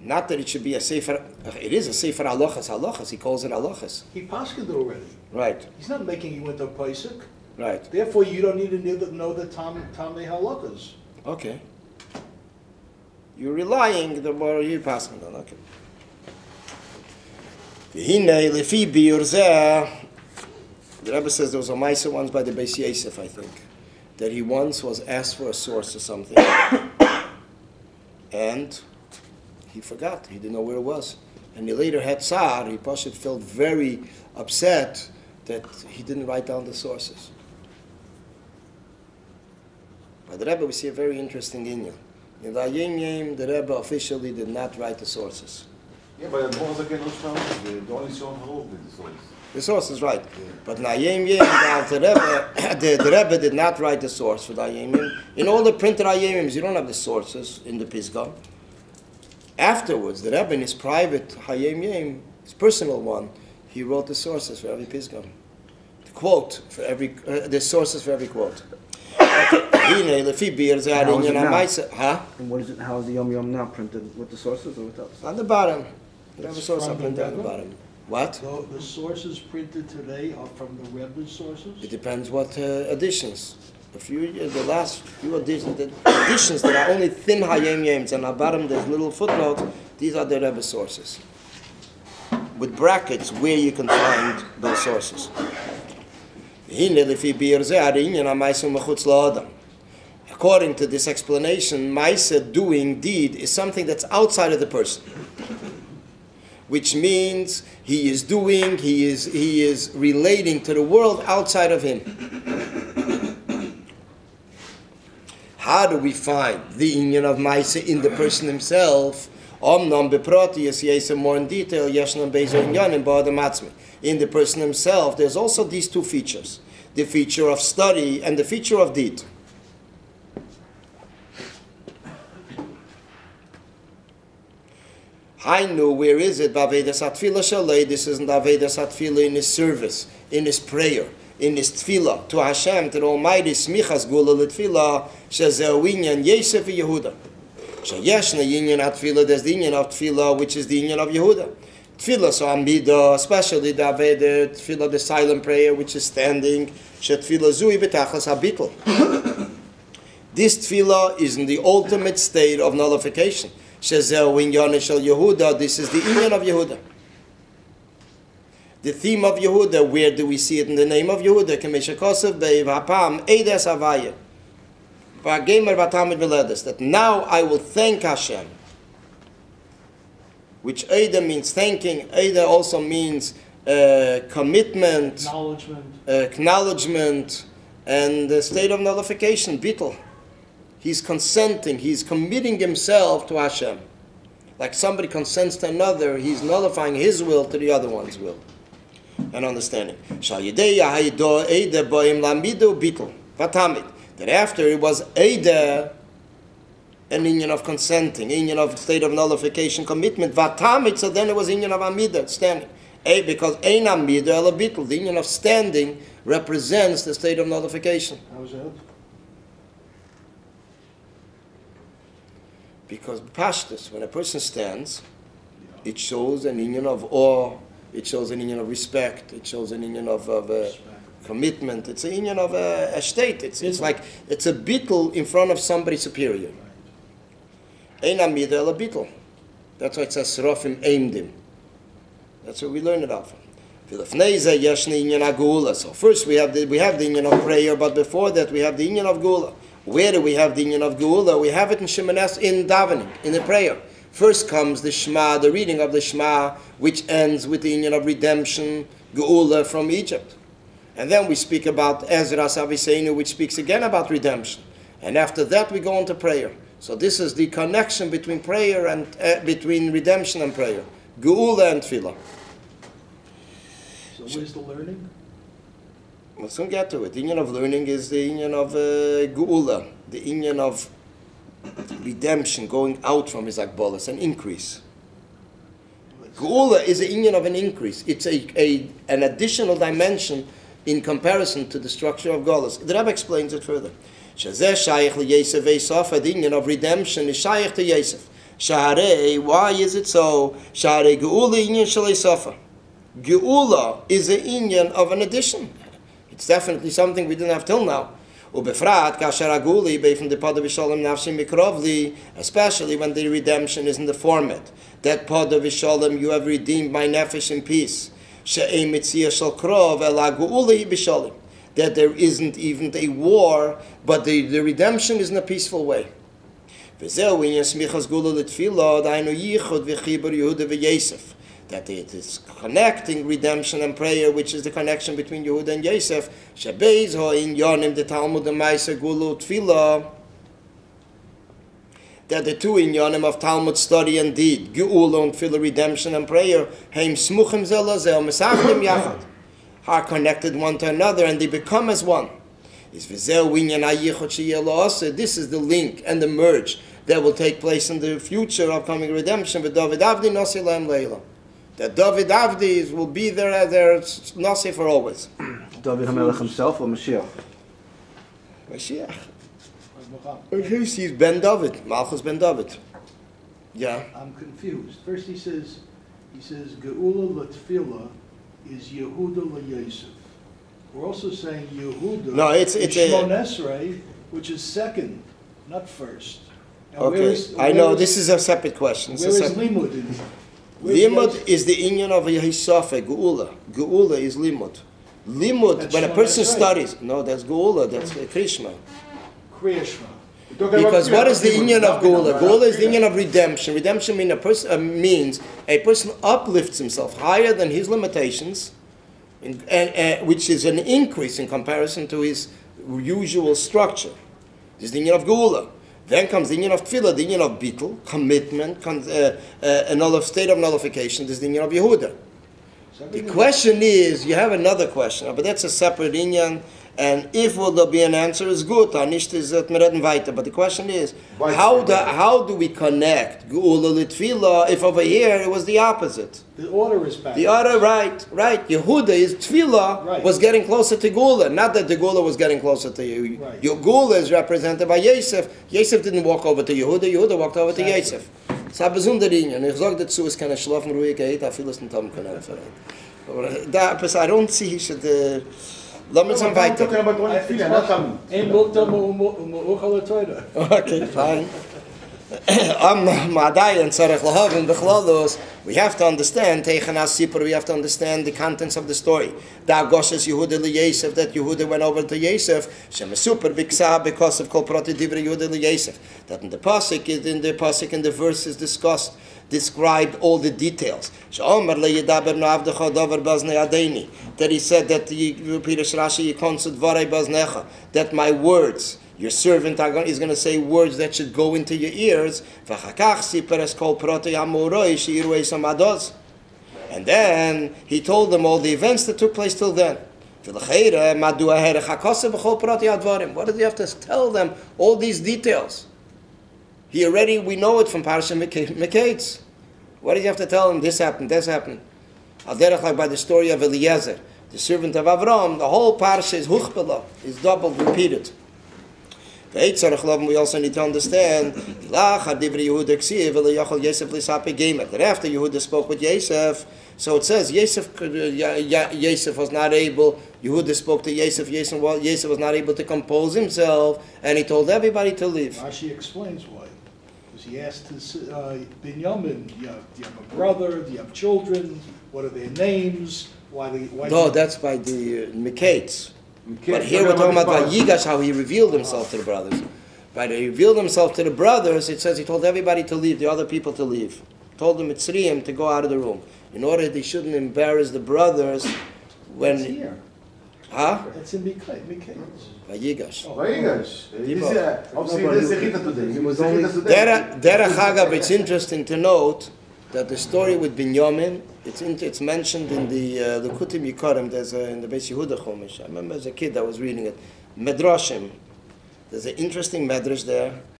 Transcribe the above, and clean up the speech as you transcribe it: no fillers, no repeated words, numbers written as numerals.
Not that it should be a sefer. It is a sefer halachas. He calls it halachas. He paskined it already. Right. He's not making you into a paisik. Right. Therefore, you don't need to know the tamei halachas. Okay. You're relying the more you passing on. Okay. The Rebbe says there was a Maisa once by the Beis Yosef, I think, that he once was asked for a source or something, and he forgot. He didn't know where it was. And he later had tzar. He felt very upset that he didn't write down the sources. By the Rebbe, we see a very interesting inyan. In the Hayom Yom, the Rebbe officially did not write the sources. Yeah, but the only Shon Haruf did the source. The source is right. Yeah. But in Hayom Yom, the Rebbe did not write the source for the Hayom Yom. In all the printed Hayom Yoms, you don't have the sources in the Pisgah. Afterwards, the Rebbe in his private Hayom Yom, his personal one, he wrote the sources for every Pisgah. The quote for every, the sources for every quote. And what is it? How is the Yom Yom now printed? With the sources or without? On the bottom. The Rebbe source are printed on the bottom. What? So the sources printed today are from the Rebbe's sources? It depends what editions. The last few editions, the editions that are only thin Hayom Yoms, and at the bottom there's little footnotes, these are the Rebbe sources. With brackets where you can find those sources. According to this explanation, Maisa, doing, deed, is something that's outside of the person. Which means he is doing, he is relating to the world outside of him. How do we find the inyan of Maisa in the person himself? More in detail, in the person himself, there's also these two features. The feature of study and the feature of deed. I know where is it? This is in the Avedas Hatfilah, in his service, in his prayer, in his tefillah to Hashem, to the Almighty. Smichas gula l'tefillah shezeu inyan Yosef Yehudah. Sheyeshna inyan Hatfilah. There's the inyan of tefillah, which is the inyan of Yehudah. Tefillah so amida, especially the Aveda tefillah, the silent prayer, which is standing. Shetefillah zui betachas habitl. This tefillah is in the ultimate state of nullification. Shezeu inyan shel Yehudah. This is the inyan of Yehudah. The theme of Yehudah, where do we see it in the name of Yehudah? That now I will thank Hashem. Which Eida means thanking. Eida also means commitment, acknowledgement, and the state of nullification, bittul. He's consenting, he's committing himself to Hashem. Like somebody consents to another, he's nullifying his will to the other one's will. And understanding. That after it was Eida, an inyan of consenting, inyan of state of nullification, commitment, vatamit, so then it was inyan of amida, standing. Because ein amida ela bittul, the inyan of standing represents the state of nullification. How's that? Because pashtus, when a person stands, it shows an inyan of awe, it shows an inyan of respect, it shows an inyan of commitment, it's an inyan of a state, it's like, it's a bittul in front of somebody superior. Ein amida ela bittul. That's why it says Serafim Eimdim. That's where we learn it off. So first we have the inyan of prayer, but before that we have the inyan of Gula. Where do we have the inyan of Gula? We have it in Shemoneh, in davening, in the prayer. First comes the Shema, the reading of the Shema, which ends with the inyan of redemption, Geula from Egypt. And then we speak about Ezra Saviseinu, which speaks again about redemption. And after that we go on to prayer. So this is the connection between prayer and between redemption and prayer, Geula and Tefillah. So where's the learning? We'll soon get to it. The inyan of learning is the inyan of Geula, the inyan of redemption, going out from his akbolas, an increase. Geula is the inyan of an increase. It's an additional dimension in comparison to the structure of Golas. The Rebbe explains it further. Shazeh shaykh li Yosef Esav, the inyan of redemption is shaykh to Yosef. Shaharei, why is it so? Shaharei geula inyan shalei safa. Geula is an inyan of an addition. It's definitely something we didn't have till now. Ubefrat kasher aguli beifim de pada v'shalom nafshim mikrovli, especially when the redemption is in the format that pada v'shalom, you have redeemed my nefesh in peace. She'ei mitziyah shal krov el aguli b'shalom, that there isn't even a war, but the redemption is in a peaceful way. V'zeu inyan smichas gula l'tfilah dainu yichud v'chibur Yehudah v'Yosef, that it is connecting redemption and prayer, which is the connection between Yehudah and Yosef. Shebeiz ho in yonim the Talmud and Ma'aser Gula Tfilah, that the two in yonim of Talmud study and deed, Geula and Tfilah, redemption and prayer, heim smuchim zelazeh mesachlim yachad, are connected one to another and they become as one. This is the link and the merge that will take place in the future upcoming redemption with David Avdi Nasi Laim Leila. That David Avdi will be there as their Nasi for always. David HaMelech himself or Mashiach? Mashiach. He's Ben David, Malchus Ben David. Yeah. I'm confused. First he says Geula L'Tfilah is Yehudah L'Yosef. We're also saying Yehudah No, it's Shmon Esrei, which is second, not first. Now, okay. I know this is a separate question. Where is Limud in here? Limud is the inyan of Yehisafe, Geula. Geula is Limud. Limud, That's when a Shmon person Esrei. studies, no, that's Geula, that's Krishma. Kriyashma. Because what is the inyan of Geula? Geula is the inyan of redemption. Redemption means a person uplifts himself higher than his limitations, and which is an increase in comparison to his usual structure. This is the inyan of Geula. Then comes the inyan of Tfilah, the inyan of Bittul, commitment, a state of nullification. This is the inyan of Yehudah. The question is, you have another question, but that's a separate inyan, and if will there be an answer is good, but the question is, how do we connect Geula L'Tfilah if over here it was the opposite? The order is back. The order, right. Yehudah is Tfilah was getting closer to Geula, not that the Geula was getting closer to you. Right. Your Geula is represented by Yosef. Yosef didn't walk over to Yehudah, Yehudah walked over to Yosef. Es ist ein besonderer Inyan. Ich sage dazu, es kann ein schlafen ruhig, er hat vieles nicht haben können. Aber da, I don't see, he should, lass mich dann weiter. Okay, fine. We have to understand, we have to understand the contents of the story. That Yehudah went over to Yosef, because of Kol Prati Divri Yehudah Yosef. That in the pasuk, in the verses described all the details. That he said that my words, your servant is going to say words that should go into your ears. And then he told them all the events that took place till then. What did he have to tell them? All these details. We know it from Parashat Miketz. What did you have to tell them? This happened, this happened. Like by the story of Eliezer, the servant of Avram, the whole Parashat is Huchbala, is doubled, repeated. We also need to understand that after Yehudah spoke with Yosef, so it says Yosef was not able, Yehudah spoke to Yosef, Yosef was not able to compose himself, and he told everybody to leave. Rashi explains why. Because he asked his Binyamin, do you have a brother, do you have children, what are their names, No, that's by the Miketz. But here we're talking about Yigash, how he revealed himself to the brothers. By he revealed himself to the brothers, it says he told everybody to leave, the other people to leave. Told the Mitzrayim to go out of the room. In order they shouldn't embarrass the brothers when... It's here. Huh? It's in Miketz. By Yigash. Derech Hagav, it's interesting to note that the story with Binyamin, it's mentioned in the Kutim Yikarim, there's in the Beis Yehudah Chumash. I remember as a kid I was reading it. Medrashim. There's an interesting medrash there